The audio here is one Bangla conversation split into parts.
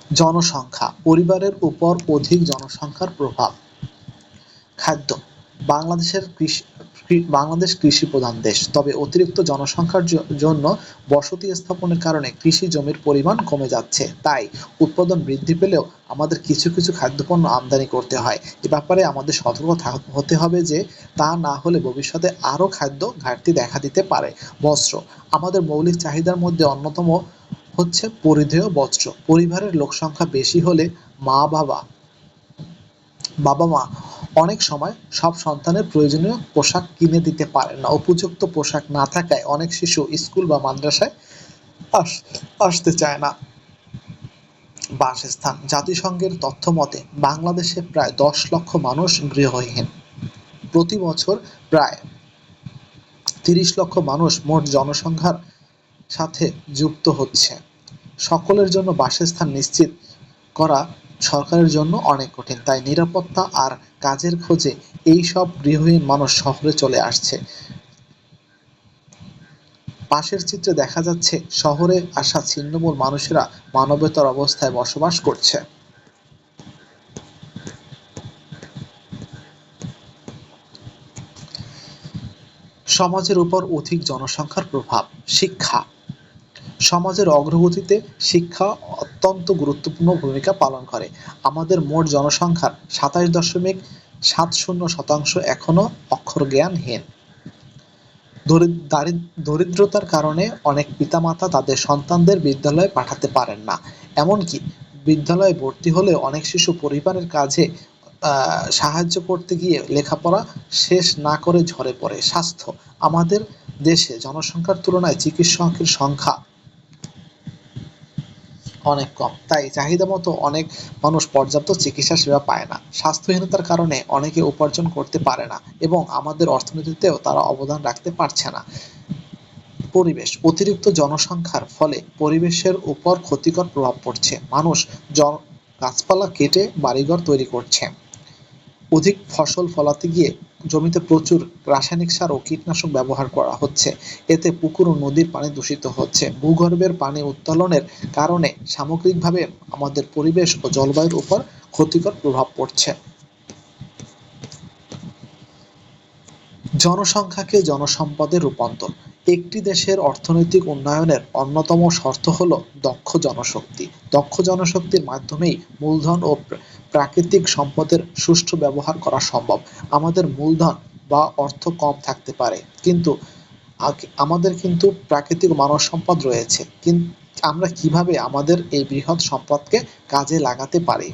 জনসংখ্যা, পরিবারের উপর অধিক জনসংখ্যার প্রভাব। খাদ্য, বাংলাদেশ কৃষি প্রধান দেশ, তবে অতিরিক্ত জনসংখ্যার জন্য বসতি স্থাপনের কারণে কৃষি জমির পরিমাণ কমে যাচ্ছে। তাই উৎপাদন বৃদ্ধি পেলেও আমাদের কিছু কিছু খাদ্যপণ্য আমদানি করতে হয়। এ ব্যাপারে আমাদের সতর্ক হতে হবে যে তা না হলে ভবিষ্যতে আরও খাদ্য ঘাটতি দেখা দিতে পারে। বস্ত্র, আমাদের মৌলিক চাহিদার মধ্যে অন্যতম হচ্ছে পরিধেয় বস্ত্র। পরিবারের লোকসংখ্যা বেশি হলে বাবা মা অনেক সময় সব সন্তানের প্রয়োজনীয় পোশাক কিনে দিতে পারেন না। উপযুক্ত পোশাক না থাকায় অনেক শিশু স্কুল বা মাদ্রাসায় আসতে চায় না। বাসস্থান, জাতিসংঘের তথ্য মতে বাংলাদেশে প্রায় 10 লক্ষ মানুষ গৃহহীন। প্রতি বছর প্রায় 30 লক্ষ মানুষ মোট জনসংখ্যার সাথে যুক্ত হচ্ছে। সকলের জন্য বাসস্থান নিশ্চিত করা সরকারের জন্য অনেক কঠিন, তাই নিরাপত্তা আর কাজের খোঁজে এই সব গৃহহীন মানুষ শহরে চলে আসছে। পাশের চিত্রে দেখা যাচ্ছে শহরে আসা ছিন্নমূল মানুষেরা মানবেতর অবস্থায় বসবাস করছে। সমাজের উপর অধিক জনসংখ্যার প্রভাব। শিক্ষা, সমাজের অগ্রগতিতে শিক্ষা অত্যন্ত গুরুত্বপূর্ণ ভূমিকা পালন করে। আমাদের মোট জনসংখ্যার 27.70% এখনো অক্ষর জ্ঞানহীন। দরিদ্রতার কারণে অনেক পিতামাতা তাদের সন্তানদের বিদ্যালয়ে পাঠাতে পারেন না। এমনকি বিদ্যালয়ে ভর্তি হলে অনেক শিশু পরিবারের কাজে সাহায্য করতে গিয়ে লেখাপড়া শেষ না করে ঝরে পড়ে। স্বাস্থ্য, আমাদের দেশে জনসংখ্যার তুলনায় চিকিৎসকের সংখ্যা অনেক কম, তাই চাহিদা মতো অনেক মানুষ পর্যাপ্ত চিকিৎসা সেবা পায় না। স্বাস্থ্যহীনতার কারণে অনেকে উপার্জন করতে পারে না এবং আমাদের অর্থনীতিতেও তারা অবদান রাখতে পারছে না। পরিবেশ, অতিরিক্ত জনসংখ্যার ফলে পরিবেশের উপর ক্ষতিকর প্রভাব পড়ছে। মানুষ গাছপালা কেটে বাড়িঘর তৈরি করছে। অধিক ফসল ফলাতে গিয়ে জমিতে প্রচুর রাসায়নিক সার ও কীটনাশক ব্যবহার করা হচ্ছে। এতে পুকুর ও নদীর পানি দূষিত হচ্ছে। ভূগর্ভের পানি উত্তোলনের কারণে সামগ্রিকভাবে আমাদের পরিবেশ ও জলবায়ুর উপর ক্ষতিকর প্রভাব পড়ছে। জনসংখ্যাকে জনসম্পদে রূপান্তর, একটি দেশের অর্থনৈতিক উন্নয়নের অন্যতম শর্ত হল দক্ষ জনশক্তি। দক্ষ জনশক্তির মাধ্যমেই মূলধন ও প্রাকৃতিক সম্পদের সুষ্ঠু ব্যবহার করা সম্ভব। আমাদের মূলধন বা অর্থ কম থাকতে পারে, কিন্তু আমাদের কিন্তু প্রাকৃতিক মানব সম্পদ রয়েছে। কিন্তু আমরা কিভাবে আমাদের এই বৃহৎ সম্পদকে কাজে লাগাতে পারি?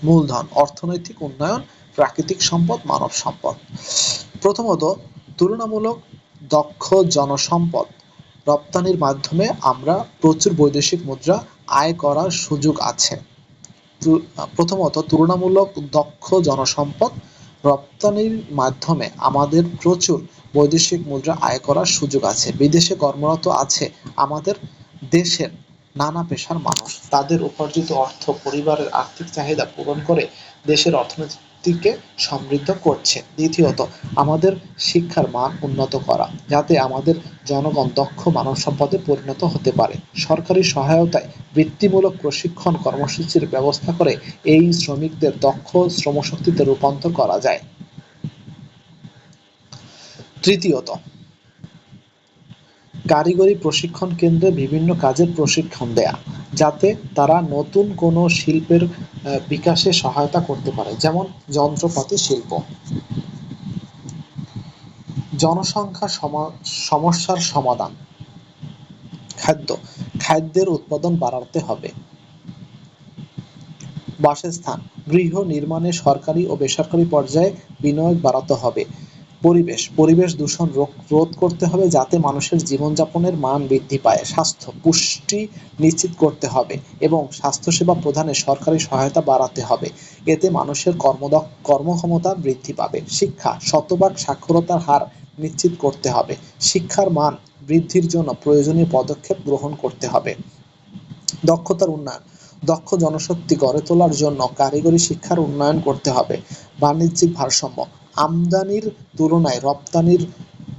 মূলধন, অর্থনৈতিক উন্নয়ন, প্রাকৃতিক সম্পদ, মানব সম্পদ। প্রথমত, তুলনামূলক দক্ষ জনসম্পদ রপ্তানির মাধ্যমে আমরা প্রচুর বৈদেশিক মুদ্রা আয় করার সুযোগ আছে। প্রথমত, তুলনামূলক দক্ষ জনসম্পদ রপ্তানির মাধ্যমে আমাদের প্রচুর বৈদেশিক মুদ্রা আয় করার সুযোগ আছে। বিদেশে কর্মরত আছে আমাদের দেশের নানা পেশার মানুষ। তাদের উপার্জিত অর্থ পরিবারের আর্থিক চাহিদা পূরণ করে দেশের অর্থনীতিকে সমৃদ্ধ করছে। দ্বিতীয়ত, আমাদের শিক্ষার মান উন্নত করা, যাতে আমাদের জনগণ দক্ষ মানব সম্পদে পরিণত হতে পারে। সরকারি সহায়তায় বৃত্তিমূলক প্রশিক্ষণ কর্মসূচির ব্যবস্থা করে এই শ্রমিকদের দক্ষ শ্রমশক্তিতে রূপান্তর করা যায়। তৃতীয়ত, কারিগরি প্রশিক্ষণ কেন্দ্রে বিভিন্ন কাজের প্রশিক্ষণ দেয়া, যাতে তারা নতুন কোনো শিল্পের বিকাশে সহায়তা করতে পারে, যেমন যন্ত্রপাতি শিল্প। জনসংখ্যা সমস্যার সমাধান। খাদ্যের উৎপাদন বাড়াতে হবে। বাসস্থান, গৃহ নির্মাণে সরকারি ও বেসরকারি পর্যায়ে বিনিয়োগ বাড়াতে হবে। পরিবেশ দূষণ রোধ করতে হবে, যাতে মানুষের জীবনযাপনের মান বৃদ্ধি পায়। স্বাস্থ্য, পুষ্টি নিশ্চিত করতে হবে এবং স্বাস্থ্যসেবা প্রদানে সরকারি সহায়তা বাড়াতে হবে। এতে মানুষের কর্মক্ষমতা বৃদ্ধি পাবে। শিক্ষা, শতভাগ সাক্ষরতার হার নিশ্চিত করতে হবে। শিক্ষার মান বৃদ্ধির জন্য প্রয়োজনীয় পদক্ষেপ গ্রহণ করতে হবে। দক্ষতার উন্নয়ন, দক্ষ জনশক্তি গড়ে তোলার জন্য কারিগরি শিক্ষার উন্নয়ন করতে হবে। বাণিজ্যিক ভারসাম্য, আমদানির তুলনায় রপ্তানির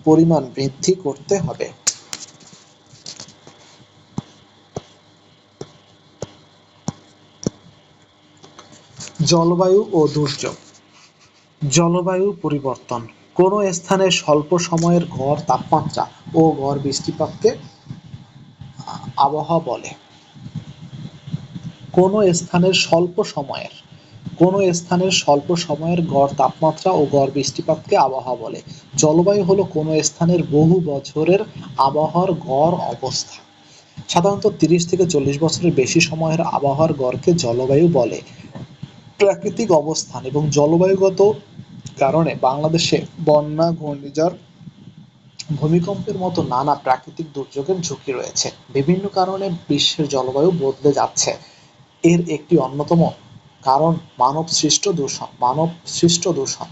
পরিমাণ বৃদ্ধি করতে হবে। জলবায়ু ও দুর্যোগ। জলবায়ু পরিবর্তন কোনো স্থানের স্বল্প সময়ের গড় তাপমাত্রা ও গড় বৃষ্টিপাতকে আবহাওয়া বলে। কোনো স্থানের স্বল্প সময়ের কোনো স্থানের স্বল্প সময়ের গড় তাপমাত্রা ও গড় বৃষ্টিপাতকে আবহাওয়া বলে। জলবায়ু হলো কোনো স্থানের বহু বছরের আবহাওয়ার গড় অবস্থা। সাধারণত 30 থেকে 40 বছরের বেশি সময়ের আবহাওয়ার গড়কে জলবায়ু বলে। প্রাকৃতিক অবস্থান এবং জলবায়ুগত কারণে বাংলাদেশে বন্যা, ঘূর্ণিঝড়, ভূমিকম্পের মতো নানা প্রাকৃতিক দুর্যোগের ঝুঁকি রয়েছে। বিভিন্ন কারণে বিশ্বের জলবায়ু বদলে যাচ্ছে। এর একটি অন্যতম কারণ মানব সৃষ্ট দূষণ,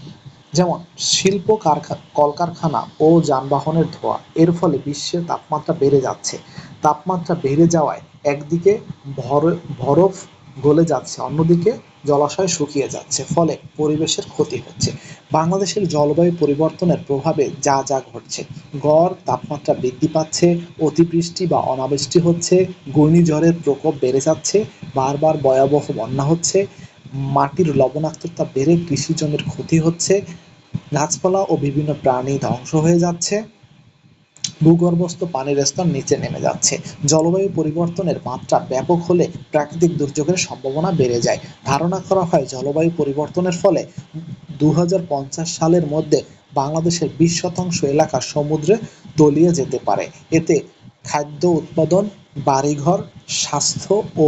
যেমন শিল্প, কলকারখানা ও যানবাহনের ধোঁয়া। এর ফলে বিশ্বের তাপমাত্রা বেড়ে যাচ্ছে। তাপমাত্রা বেড়ে যাওয়ায় একদিকে বরফ গলে যাচ্ছে, অন্যদিকে জলাশয় শুকিয়ে যাচ্ছে, ফলে পরিবেশের ক্ষতি হচ্ছে। বাংলাদেশের জলবায়ু পরিবর্তনের প্রভাবে যা যা ঘটছে: গড় তাপমাত্রা বৃদ্ধি পাচ্ছে, অতিবৃষ্টি বা অনাবৃষ্টি হচ্ছে, ঘূর্ণিঝড়ের প্রকোপ বেড়ে যাচ্ছে, বারবার ভয়াবহ বন্যা হচ্ছে, মাটির লবণাক্ততা বেড়ে কৃষি জমির ক্ষতি হচ্ছে, গাছপালা ও বিভিন্ন প্রাণী ধ্বংস হয়ে যাচ্ছে, ভূগর্ভস্থ পানির স্তর নিচে নেমে যাচ্ছে। জলবায়ু পরিবর্তনের মাত্রা ব্যাপক হলে প্রাকৃতিক দুর্যোগের সম্ভাবনা বেড়ে যায়। ধারণা করা হয় জলবায়ু পরিবর্তনের ফলে 2050 সালের মধ্যে বাংলাদেশের 20% এলাকা সমুদ্রে তলিয়ে যেতে পারে। এতে খাদ্য উৎপাদন, বাড়িঘর, স্বাস্থ্য ও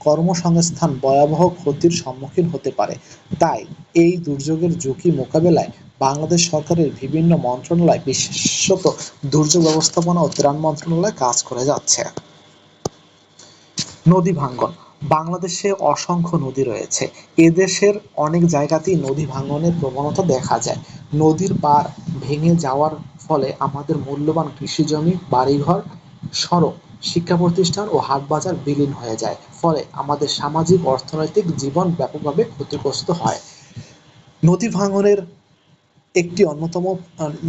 কর্মসংস্থান ভয়াবহ ক্ষতির সম্মুখীন হতে পারে। তাই এই দুর্যোগের ঝুঁকি মোকাবেলায় বাংলাদেশ সরকারের বিভিন্ন মন্ত্রণালয়, বিশেষত দুর্যোগ ব্যবস্থাপনা ও ত্রাণ মন্ত্রণালয় কাজ করে যাচ্ছে। নদী ভাঙ্গন। বাংলাদেশে অসংখ্য নদী রয়েছে। এদেশের অনেক জায়গাতেই নদী ভাঙ্গনের প্রবণতা দেখা যায়। নদীর পাড় ভেঙে যাওয়ার ফলে আমাদের মূল্যবান কৃষিজমি, বাড়িঘর, সড়ক, শিক্ষা প্রতিষ্ঠান ও হাট-বাজার বিলীন হয়ে যায়। ফলে আমাদের সামাজিক অর্থনৈতিক জীবন ব্যাপকভাবে ক্ষতিগ্রস্ত হয়। নদী ভাঙ্গনের একটি অন্যতম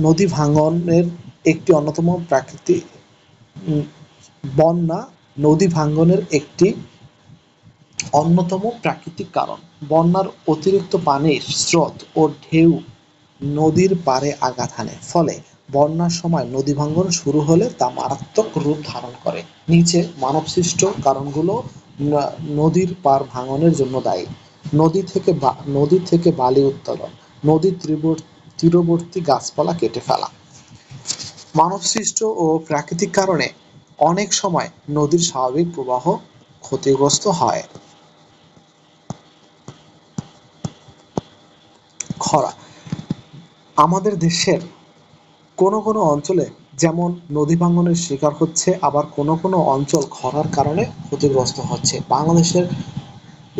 নদী ভাঙ্গনের একটি অন্যতম প্রাকৃতিক বন্যা নদী ভাঙ্গনের একটি অন্যতম প্রাকৃতিক কারণ। বন্যার অতিরিক্ত পানির স্রোত ও ঢেউ নদীর পাড়ে আঘাত হানে, ফলে বন্যার সময় নদী ভাঙ্গন শুরু হলে তা মারাত্মক রূপ ধারণ করে। নিচে মানবসৃষ্ট কারণগুলো নদীর পাড় ভাঙনের জন্য দায়ী: নদী থেকে বালি উত্তোলন, নদীর তীরবর্তী গাছপালা কেটে ফেলা। মানবসৃষ্ট ও প্রাকৃতিক কারণে অনেক সময় নদীর স্বাভাবিক প্রবাহ ক্ষতিগ্রস্ত হয়। খরা। আমাদের দেশের কোনো কোনো অঞ্চলে যেমন নদী ভাঙ্গনের শিকার হচ্ছে, আবার কোনো কোনো অঞ্চল খরার কারণে ক্ষতিগ্রস্ত হচ্ছে। বাংলাদেশের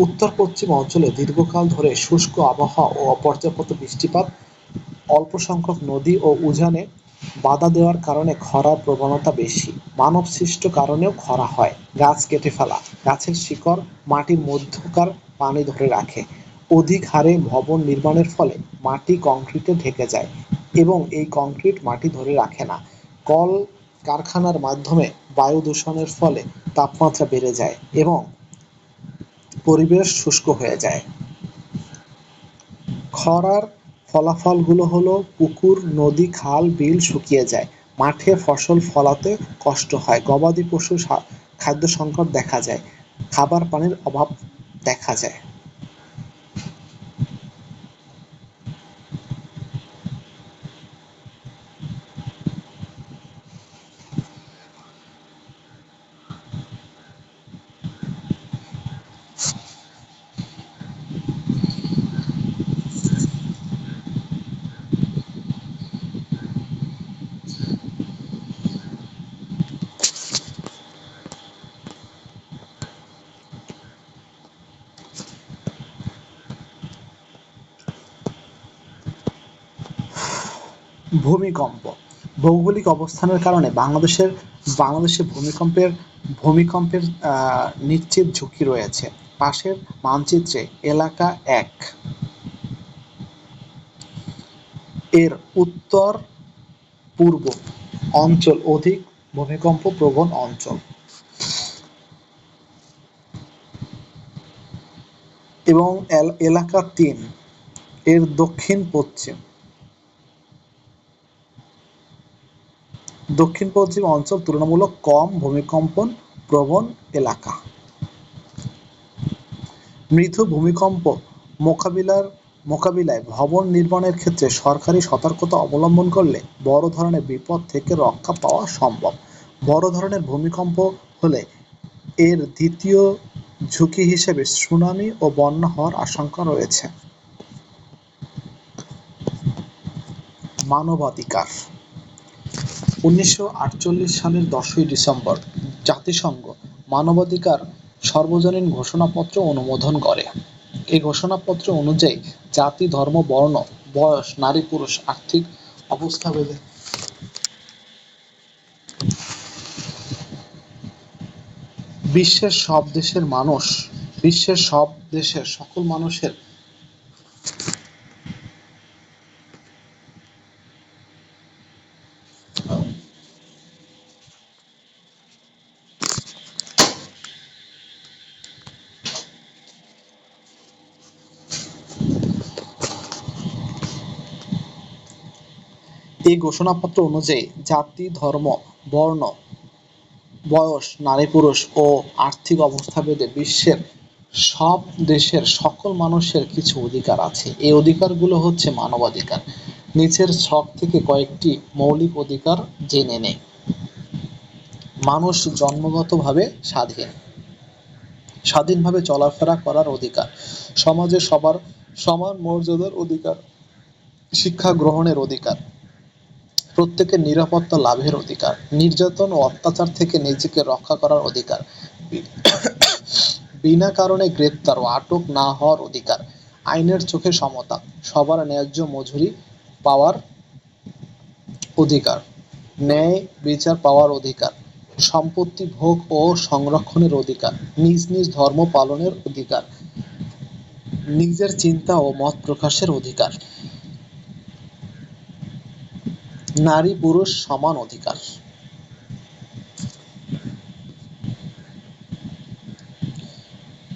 উত্তর পশ্চিম অঞ্চলে দীর্ঘকাল ধরে শুষ্ক আবহাওয়া ও অপর্যাপ্ত বৃষ্টিপাত, অল্প সংখ্যক নদী ও উজানে বাধা দেওয়ার কারণে খরার প্রবণতা বেশি। মানব সৃষ্ট কারণেও খরা হয়। গাছ কেটে ফেলা। গাছের শিকড় মাটির মধ্যকার পানি ধরে রাখে। অধিক হারে ভবন নির্মাণের ফলে মাটি কংক্রিটে ঢেকে যায় এবং এই কংক্রিট মাটি ধরে রাখে না। কল কারখানার মাধ্যমে বায়ু দূষণের ফলে তাপমাত্রা বেড়ে যায় এবং পরিবেশ শুষ্ক হয়ে যায়। খরার ফলাফলগুলো হলো পুকুর, নদী, খাল, বিল শুকিয়ে যায়, মাঠে ফসল ফলাতে কষ্ট হয়, গবাদি পশুর খাদ্য সংকট দেখা যায়, খাবার পানির অভাব দেখা যায়। ভূমিকম্প। ভৌগোলিক অবস্থানের কারণে বাংলাদেশে ভূমিকম্পের নিশ্চিত ঝুঁকি রয়েছে। পাশের মানচিত্রে এলাকা ১ এর উত্তর পূর্ব অঞ্চল অধিক ভূমিকম্প প্রবণ অঞ্চল। এবং এলাকা 3 এর দক্ষিণ পশ্চিম অঞ্চল তুলনামূলক কম ভূমিকম্পন প্রবণ এলাকা। মৃদু ভূমিকম্প মোকাবিলায় ভবন নির্মাণের ক্ষেত্রে সরকারি সতর্কতা অবলম্বন করলে বড় ধরনের বিপদ থেকে রক্ষা পাওয়া সম্ভব। বড় ধরনের ভূমিকম্প হলে এর দ্বিতীয় ঝুঁকি হিসেবে সুনামি ও বন্যা হওয়ার আশঙ্কা রয়েছে। মানবাধিকার। 1948 সালের 10ই ডিসেম্বর জাতিসংঘ মানবাধিকার সার্বজনীন ঘোষণাপত্র অনুমোদন করে। এই ঘোষণাপত্র অনুযায়ী জাতি, ধর্ম, বর্ণ, বয়স, নারী পুরুষ, আর্থিক অবস্থা ভেদে বিশ্বের সব দেশের সকল মানুষের এই ঘোষণাপত্র অনুযায়ী জাতি, ধর্ম, বর্ণ, বয়স, নারী পুরুষ ও আর্থিক অবস্থা ভেদে বিশ্বের সব দেশের সকল মানুষের কিছু অধিকার আছে। এই অধিকারগুলো হচ্ছে মানবাধিকার। নিচের ছক থেকে কয়েকটি মৌলিক অধিকার জেনে নেই। মানুষ জন্মগতভাবে স্বাধীনভাবে চলাফেরা করার অধিকার, সমাজে সবার সমান মর্যাদার অধিকার, শিক্ষা গ্রহণের অধিকার, প্রত্যেকের নিরাপত্তা লাভের অধিকার, নির্যাতন ও অত্যাচার থেকে নিজেকে রক্ষা করার অধিকার, বিনা কারণে গ্রেপ্তার ও আটক না হওয়ার অধিকার, আইনের চোখে সমতা, সবার ন্যায্য মজুরি পাওয়ার অধিকার, ন্যায় বিচার পাওয়ার অধিকার, সম্পত্তি ভোগ ও সংরক্ষণের অধিকার, নিজ নিজ ধর্ম পালনের অধিকার, নিজের চিন্তা ও মত প্রকাশের অধিকার, নারী পুরুষ সমান অধিকার।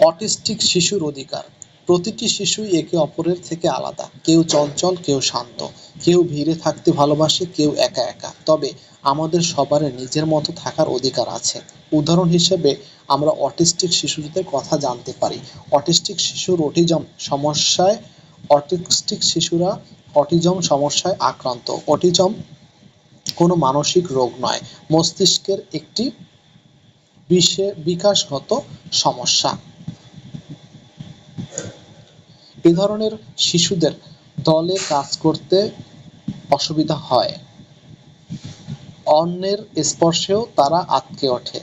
অটিস্টিক শিশুর অধিকার। প্রতিটি শিশুই একে অপরের থেকে আলাদা। কেউ চঞ্চল, কেউ শান্ত, কেউ ভিড়ে থাকতে ভালোবাসে, কেউ একা একা। তবে আমাদের সবারই নিজের মতো থাকার অধিকার আছে। উদাহরণ হিসেবে আমরা অটিস্টিক শিশুদের কথা জানতে পারি। অটিস্টিক শিশুরা অটিজম সমস্যায় আক্রান্ত। অটিজম কোনো মানসিক রোগ নয়, মস্তিষ্কের একটি বিকাশগত সমস্যা। এ ধরনের শিশুদের দলে কাজ করতে অসুবিধা হয়, অন্যের স্পর্শেও তারা আঁতকে ওঠে,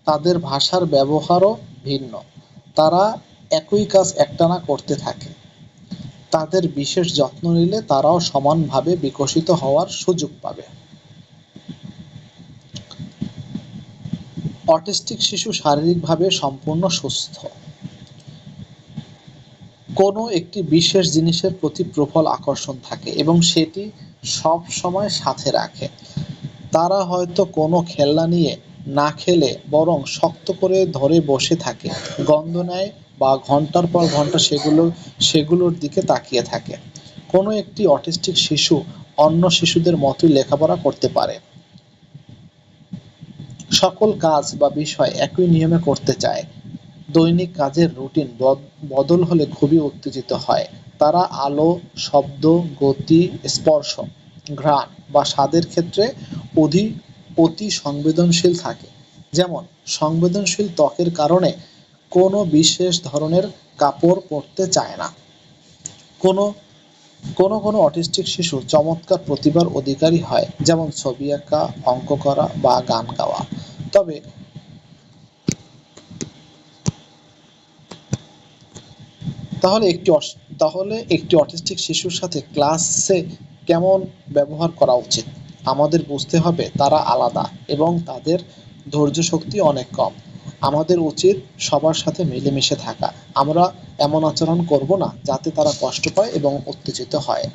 তাদের ভাষার ব্যবহারও ভিন্ন, তারা একই কাজ একটানা করতে থাকে। তাদের বিশেষ যত্ন নিলে তারাও সমানভাবে বিকশিত হওয়ার সুযোগ পাবে। অটিস্টিক শিশু শারীরিকভাবে সম্পূর্ণ সুস্থ। কোনো একটি বিশেষ জিনিসের প্রতি প্রবল আকর্ষণ থাকে এবং সেটি সব সময় সাথে রাখে। তারা হয়তো কোনো খেলনা নিয়ে না খেলে বরং শক্ত করে ধরে বসে থাকে, গন্ধ নেয় বা ঘন্টার পর ঘন্টা সেগুলোর দিকে তাকিয়ে থাকে। কোনো একটি অটিস্টিক শিশু অন্য শিশুদের মতোই লেখাপড়া করতে পারে, সকল কাজ বা বিষয় একই নিয়মে করতে চায়। দৈনিক কাজের রুটিন বদল হলে খুবই উত্তেজিত হয়। তারা আলো, শব্দ, গতি, স্পর্শ, ঘ্রাণ বা স্বাদের ক্ষেত্রে অতি সংবেদনশীল থাকে। যেমন সংবেদনশীল ত্বকের কারণে কোনো বিশেষ ধরনের কাপড় পরতে চায় না। কোনো অটিস্টিক শিশু চমৎকার প্রতিভার অধিকারী হয়, যেমন ছবি আঁকা, অঙ্ক করা বা গান গাওয়া। তাহলে একটি অটিস্টিক শিশুর সাথে ক্লাসে কেমন ব্যবহার করা উচিত? আমাদের বুঝতে হবে তারা আলাদা এবং তাদের ধৈর্যশক্তি অনেক কম। আমাদের উচিত সবার সাথে মিলেমিশে থাকা। আমরা এমন আচরণ করব না যাতে তারা কষ্ট পায় এবং উত্তেজিত হয়।